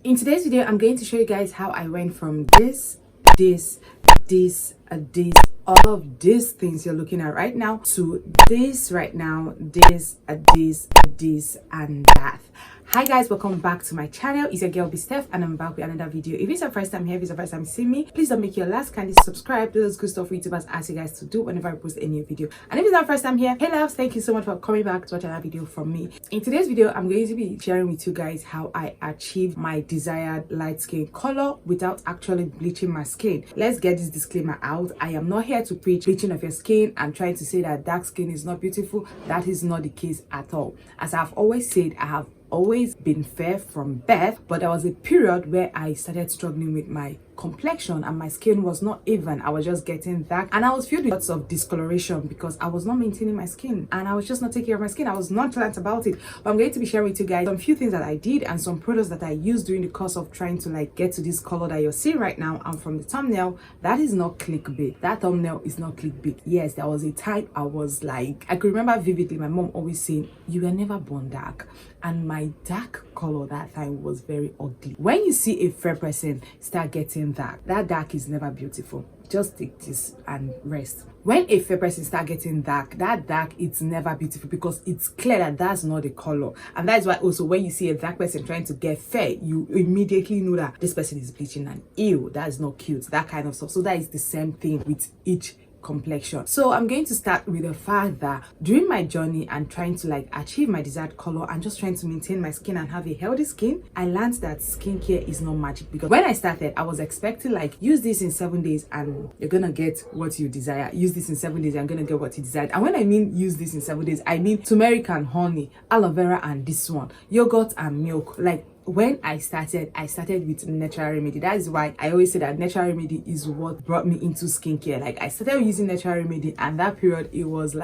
In today's video, I'm going to show you guys how I went from this, all of these things you're looking at right now to this right now, this, and that. Hi guys, welcome back to my channel. It's your girl B Steph and I'm back with another video. If it's your first time here, if it's your first time seeing me, please don't make your last, kindly subscribe. Those good stuff for YouTubers ask you guys to do whenever I post a new video. And if it's your first time here, hey loves, thank you so much for coming back to watch another video from me. In today's video, I'm going to be sharing with you guys how I achieved my desired light skin color without actually bleaching my skin. Let's get this disclaimer out. I am not here to preach bleaching of your skin and trying to say that dark skin is not beautiful. That is not the case at all. As I've always said, I have always been fair from birth, but there was a period where I started struggling with my complexion and my skin was not even. I was just getting dark and I was filled with lots of discoloration because I was not maintaining my skin and I was just not taking care of my skin. I was nonchalant about it. But I'm going to be sharing with you guys some few things that I did and some products that I used during the course of trying to get to this color that you're seeing right now. And from the thumbnail, that is not clickbait. That thumbnail is not clickbait. Yes, there was a time I was like, I could remember vividly my mom always saying, you were never born dark. And my dark color that time was very ugly. When you see a fair person start getting dark, that dark is never beautiful. Just take this and rest. When a fair person start getting dark, that dark, it's never beautiful because it's clear that that's not the color. And that's why also when you see a dark person trying to get fair, you immediately know that this person is bleaching and ew, that's not cute, that kind of stuff. So that is the same thing with each complexion. So I'm going to start with the fact that during my journey and trying to achieve my desired color and just trying to maintain my skin and have a healthy skin, I learned that skincare is not magic. Because when I started, I was expecting use this in 7 days and you're gonna get what you desire. Use this in 7 days, you're gonna get what you desired. And when I mean use this in 7 days, I mean turmeric and honey, aloe vera and this one, yogurt and milk. When I started with natural remedy. That is why I always say that natural remedy is what brought me into skincare. I started using natural remedy and that period it was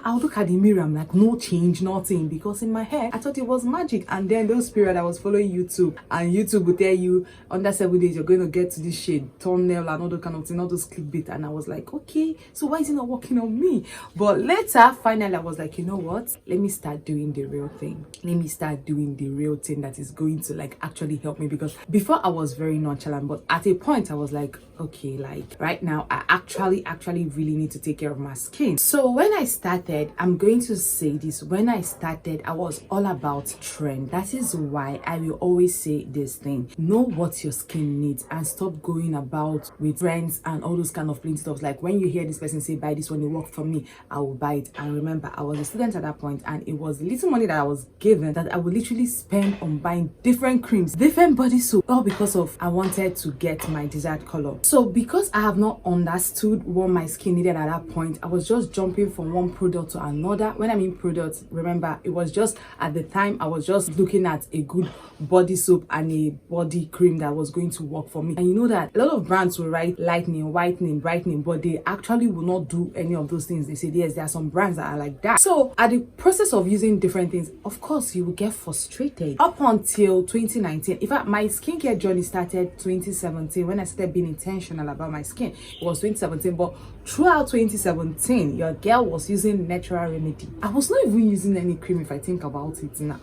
I'll look at the mirror, I'm like, no change, nothing, because in my head I thought it was magic. And then those period I was following YouTube and YouTube would tell you under 7 days you're going to get to this shade, thumbnail and all those kind of things, all those clickbait, and I was like, okay, so why is it not working on me? But later finally I was like, you know what, let me start doing the real thing. Let me start doing the real thing that is going to actually help me. Because before I was very nonchalant, but at a point I was like, okay, right now I actually really need to take care of my skin. So when I started, I'm going to say this, when I started I was all about trend. That is why I will always say this thing: know what your skin needs and stop going about with trends and all those kind of plain stuff. When you hear this person say buy this one, it worked for me, I will buy it. And remember, I was a student at that point and it was little money that I was given that I would literally spend on buying different creams, different body soap, all because of I wanted to get my desired color. So because I have not understood what my skin needed at that point, I was just jumping from one product to another. When I mean products, remember, it was just at the time I was just looking at a good body soap and a body cream that was going to work for me. And you know that a lot of brands will write lightening, whitening, brightening, but they actually will not do any of those things. They say yes, there are some brands that are like that. So at the process of using different things, of course you will get frustrated. Up until 2019, in fact my skincare journey started 2017 when I started being intentional about my skin. It was 2017, but throughout 2017 your girl was using natural remedy. I was not even using any cream if I think about it now.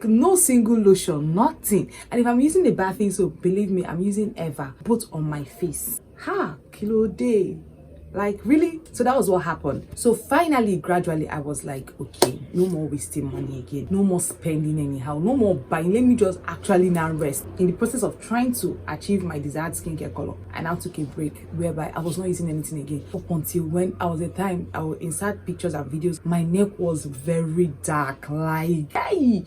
No single lotion, nothing. And if I'm using the bathing soap, believe me, I'm using Eva, both on my face. Kilo day. Really? So that was what happened. So finally, gradually, I was like, okay, no more wasting money again. No more spending anyhow. No more buying. Let me just actually now rest. In the process of trying to achieve my desired skincare color, I now took a break whereby I was not using anything again. Up until when I was a time, I would insert pictures and videos. My neck was very dark. Hey,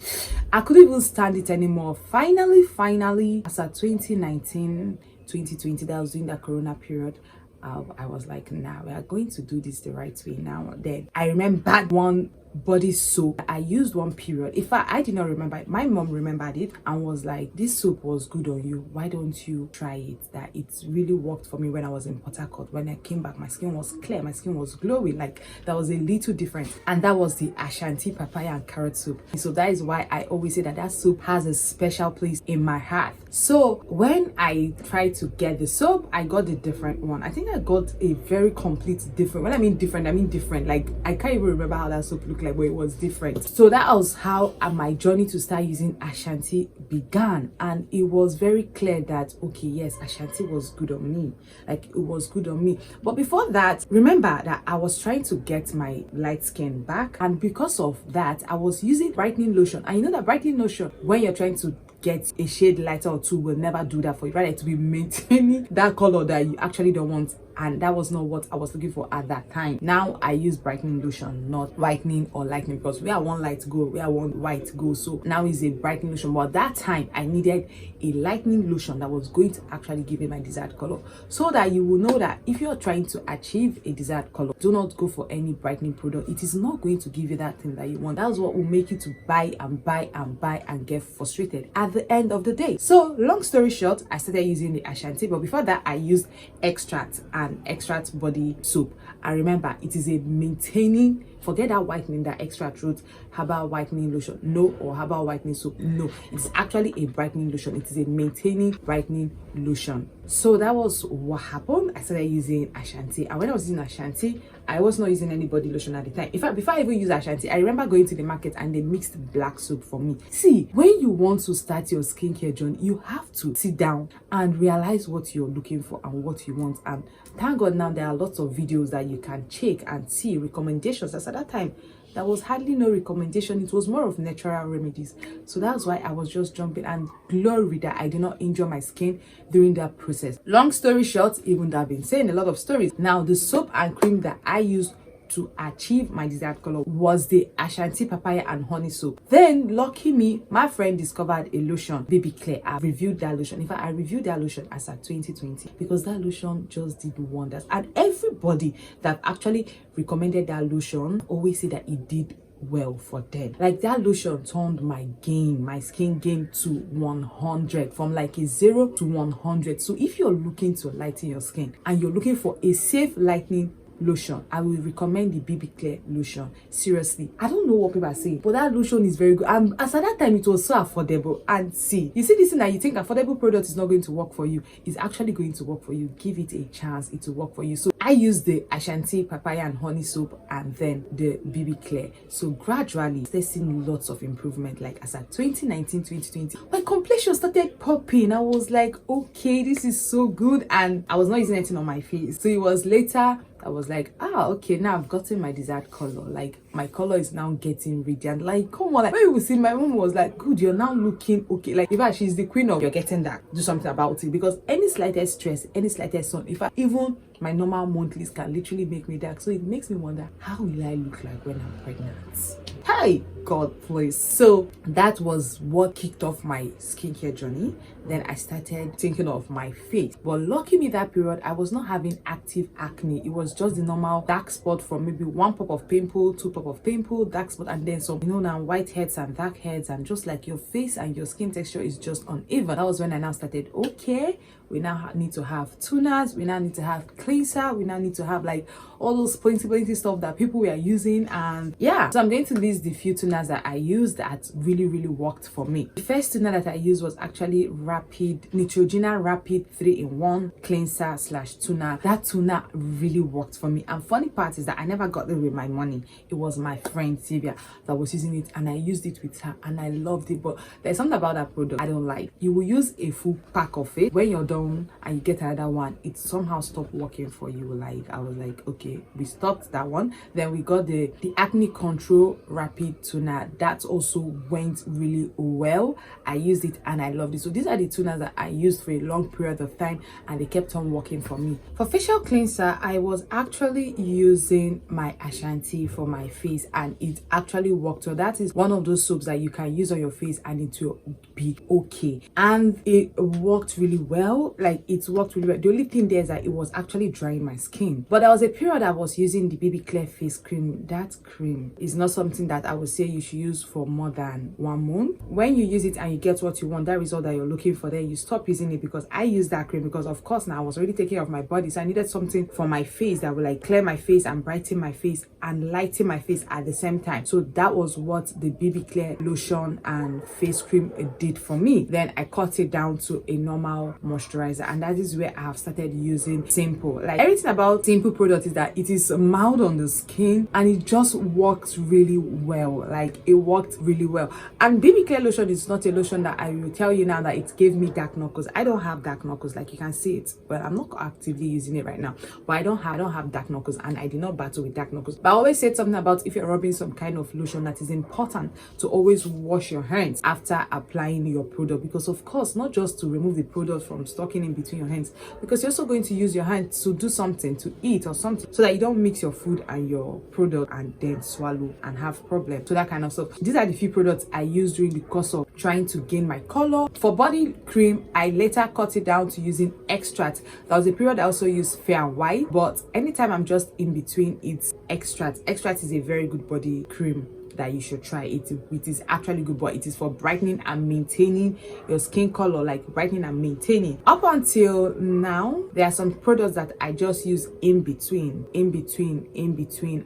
I couldn't even stand it anymore. Finally, as at 2019, 2020, that was during that corona period, I was like, nah, we are going to do this the right way now. Then I remember one body soap I used one period. In fact, I did not remember it. My mom remembered it and was like, this soap was good on you, why don't you try it? That it really worked for me when I was in Port Harcourt. When I came back, my skin was clear, my skin was glowing. There was a little difference, and that was the Ashanti papaya and carrot soup. So that is why I always say that that soup has a special place in my heart. So when I tried to get the soap, I got a different one. I think I got a very complete different. When I mean different, I mean different. I can't even remember how that soap looked look like, but it was different. So that was how my journey to start using Ashanti began, and it was very clear that okay, yes, Ashanti was good on me. Like, it was good on me. But before that, remember that I was trying to get my light skin back, and because of that I was using brightening lotion. And you know that brightening lotion, when you're trying to get a shade lighter or two, will never do that for you, right? To be maintaining that color that you actually don't want, and that was not what I was looking for at that time. Now I use brightening lotion, not whitening or lightening, because where I want light go, where I want white go. So now is a brightening lotion, but at that time I needed a lightening lotion that was going to actually give me my desired color, so that you will know that if you're trying to achieve a desired color, do not go for any brightening product. It is not going to give you that thing that you want. That's what will make you to buy and buy and buy and get frustrated at the end of the day. So long story short, I started using the Ashanti, but before that I used extract and extract body soap. And remember, it is a maintaining, forget that whitening, that extract root herbal whitening lotion, no, or herbal whitening soap, no, it's actually a brightening lotion. It is a maintaining brightening lotion. So that was what happened. I started using Ashanti, and when I was using Ashanti, I was not using any body lotion at the time. In fact, before I even used Ashanti, I remember going to the market and they mixed black soap for me. See, when you want to start your skincare journey, you have to sit down and realize what you're looking for and what you want. And thank God now there are lots of videos that you can check and see recommendations. As at that time, there was hardly no recommendation. It was more of natural remedies. So that's why I was just jumping, and glory that I did not injure my skin during that process. Long story short, even though I've been saying a lot of stories, now the soap and cream that I used to achieve my desired color was the Ashanti papaya and honey soap. Then lucky me, my friend discovered a lotion, Baby Clear. I reviewed that lotion. In fact, I reviewed that lotion as at 2020 because that lotion just did wonders, and everybody that actually recommended that lotion always say that it did well for them. Like, that lotion turned my skin game to 100, from like a 0 to 100. So if you're looking to lighten your skin and you're looking for a safe lightening lotion, I will recommend the BB Clear lotion. Seriously, I don't know what people are saying, but that lotion is very good. And as at that time, it was so affordable. And see, you see this thing that you think affordable product is not going to work for you, is actually going to work for you. Give it a chance, it will work for you. So I used the Ashanti papaya and honey soap and then the BB Clear. So gradually started seeing lots of improvement. Like as at 2019, 2020, my complexion started popping. I was like, okay, this is so good. And I was not using anything on my face. So it was later I was like, okay, now I've gotten my desired color. Like, my color is now getting radiant. Like, come on, like, when you see, my mom was like, good, you're now looking okay. Like, in fact, she's the queen of, you're getting that, do something about it. Because any slightest stress, any slightest sun, in fact, even my normal monthlies can literally make me dark. So it makes me wonder, how will I look like when I'm pregnant? Hi, God, please. So that was what kicked off my skincare journey. Then I started thinking of my face. But lucky me, that period, I was not having active acne. It was just the normal dark spot from maybe 1 pop of pimple, 2 pop of pimple, dark spot, and then some, now white heads and dark heads, and just like your face and your skin texture is just uneven. That was when I now started, okay, we now need to have toners, we now need to have cleanser, we now need to have like all those plenty stuff that people were using. And yeah, so I'm going to list the few toners that I used that really worked for me. The first toner that I used was actually Neutrogena Rapid 3-in-1 cleanser / toner. That toner really worked for me, and funny part is that I never got it with my money. It was my friend Sylvia that was using it, and I used it with her and I loved it. But there's something about that product I don't like. You will use a full pack of it, when you're done and you get another one, it somehow stopped working for you. Like, I was like, okay, we stopped that one. Then we got the Acne Control Rapid Toner. That also went really well. I used it and I loved it. So these are the toners that I used for a long period of time, and they kept on working for me. For facial cleanser, I was actually using my Ashanti for my face, and it actually worked. So that is one of those soaps that you can use on your face and it will be okay. And it worked really well. Like, it worked really well. The only thing there is that it was actually drying my skin. But there was a period I was using the BB Clear face cream. That cream is not something that that I would say you should use for more than 1 month. When you use it and you get what you want, that result that you're looking for, then you stop using it. Because I use that cream because of course now I was already taking care of my body, so I needed something for my face that would like clear my face and brighten my face and lighten my face at the same time. So that was what the BB Clear lotion and face cream did for me. Then I cut it down to a normal moisturizer, and that is where I have started using Simple. Like, everything about Simple product is that it is mild on the skin and it just works really well. Like, it worked really well. And BB Clear lotion is not a lotion that I will tell you now that it gave me dark knuckles. I don't have dark knuckles, like you can see it. Well, I'm not actively using it right now, but I don't have dark knuckles, and I did not battle with dark knuckles. But I always said something about if you're rubbing some kind of lotion, that is important to always wash your hands after applying your product, because of course, not just to remove the product from stocking in between your hands, because you're also going to use your hands to do something, to eat or something, so that you don't mix your food and your product and then swallow and have problems. So that kind of stuff. These are the few products I used during the course of trying to gain my color. For body cream, I later cut it down to using extract. That was a period I also used Fair and White, but anytime I'm just in between, it's extract. Extract is a very good body cream that you should try. It is actually good, but it is for brightening and maintaining your skin color, like brightening and maintaining. Up until now, there are some products that I just use in between,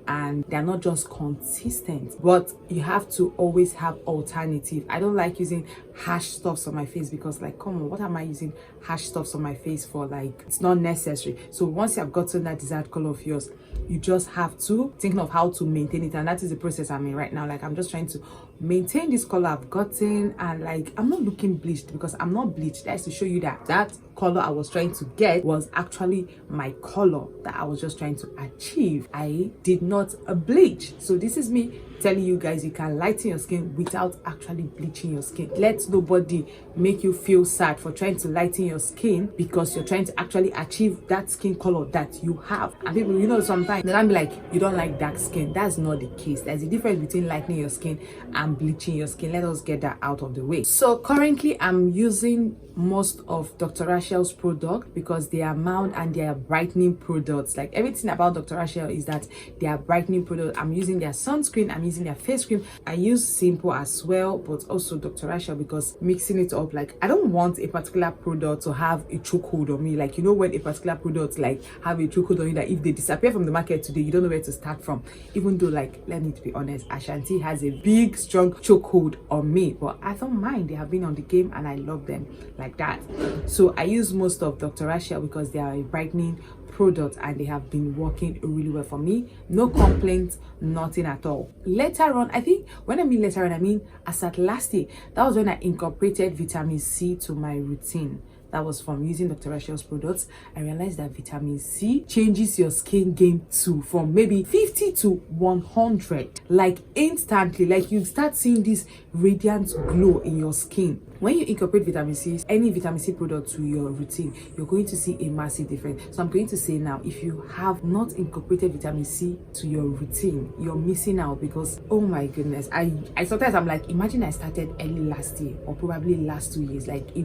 and they're not just consistent, but you have to always have alternative. I don't like using harsh stuffs on my face, because like, come on, what am I using harsh stuffs on my face for? Like, it's not necessary. So once you have gotten that desired color of yours, you just have to think of how to maintain it, and that is the process I'm in right now. Like, I'm just trying to maintain this color I've gotten, and like, I'm not looking bleached because I'm not bleached. That's to show you that that color I was trying to get was actually my color that I was just trying to achieve. I did not bleach. So this is me telling you guys you can lighten your skin without actually bleaching your skin. Let nobody make you feel sad for trying to lighten your skin because you're trying to actually achieve that skin color that you have. And people, you know, sometimes they'll be like, you don't like dark skin. That's not the case. There's a difference between lightening your skin and bleaching your skin. Let us get that out of the way. So currently I'm using most of Dr. Rachel's product because they are mild and they are brightening products. Like, everything about Dr. Rachel is that they are brightening products. I'm using their sunscreen, I'm using their face cream. I use Simple as well, but also Dr. Rachel, because mixing it up, like, I don't want a particular product to have a chokehold on me. Like, you know, when a particular product like have a chokehold on you, that if they disappear from the market today, you don't know where to start from. Even though, like, let me be honest, Ashanti has a big strong chokehold on me, but I don't mind. They have been on the game and I love them like that. So I use most of Dr. Rachel because they are a brightening product and they have been working really well for me. No complaints, nothing at all. Later on, I think when I mean later on, I mean as at last year, that was when I incorporated vitamin C to my routine. That was from using Dr. Rachel's products. I realized that vitamin C changes your skin game too, from maybe 50 to 100, like instantly. Like, you start seeing this radiant glow in your skin. When you incorporate vitamin C, any vitamin C product to your routine, you're going to see a massive difference. So I'm going to say now, if you have not incorporated vitamin C to your routine, you're missing out, because oh my goodness, I sometimes I'm like, imagine I started early last year or probably last 2 years. Like,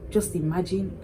just imagine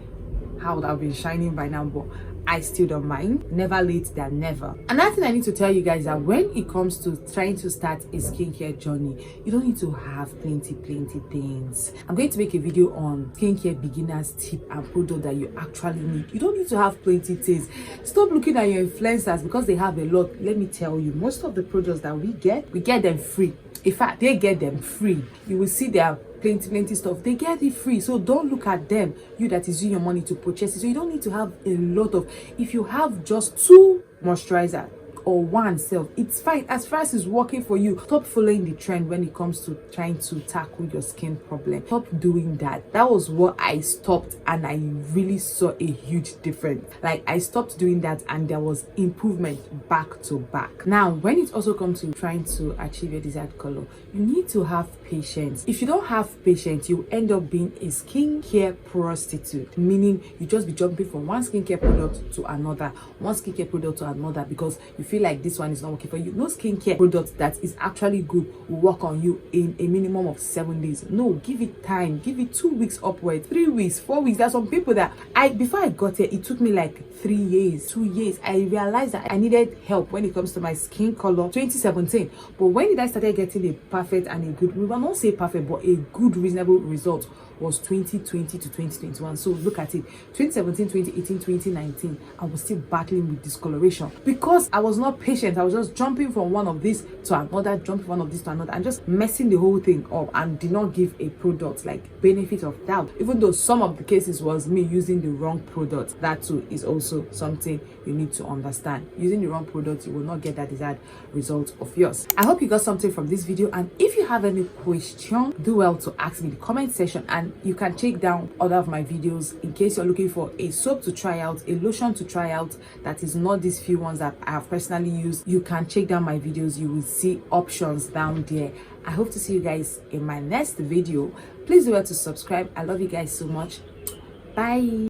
how would I've been shining by now. But I still don't mind. Never late than never. Another thing I need to tell you guys that when it comes to trying to start a skincare journey, you don't need to have plenty things. I'm going to make a video on skincare beginners tip and product that you actually need. You don't need to have plenty things. Stop looking at your influencers because they have a lot. Let me tell you, most of the products that we get them free. In fact, they get them free. You will see their plenty stuff, they get it free. So don't look at them, you that is using your money to purchase it. So you don't need to have a lot of, if you have just 2 moisturizer or 1 self, it's fine. As far as it's working for you, stop following the trend when it comes to trying to tackle your skin problem. Stop doing that. That was what I stopped, and I really saw a huge difference. Like, I stopped doing that and there was improvement back to back. Now, when it also comes to trying to achieve your desired color, you need to have patience. If you don't have patience, you end up being a skincare prostitute, meaning you just be jumping from one skincare product to another, because you feel like this one is not working for you. No skincare product that is actually good will work on you in a minimum of 7 days. No, give it time. Give it 2 weeks upwards, 3 weeks, 4 weeks. There are some people that before I got here, it took me like 3 years, 2 years. I realized that I needed help when it comes to my skin color 2017. But when did I started getting a perfect and a good, we will not say perfect, but a good reasonable result was 2020 to 2021. So look at it, 2017, 2018, 2019, I was still battling with discoloration because I was not patient. I was just jumping from one of this to another, jumping from one of this to another, and just messing the whole thing up, and did not give a product like benefit of doubt, even though some of the cases was me using the wrong product. That too is also something you need to understand. Using the wrong product, you will not get that desired result of yours. I hope you got something from this video, and if you have any question, do well to ask me in the comment section, and you can check down other of my videos in case you're looking for a soap to try out, a lotion to try out that is not these few ones that I have personally used. You can check down my videos. You will see options down there. I hope to see you guys in my next video. Please do well to subscribe. I love you guys so much. Bye.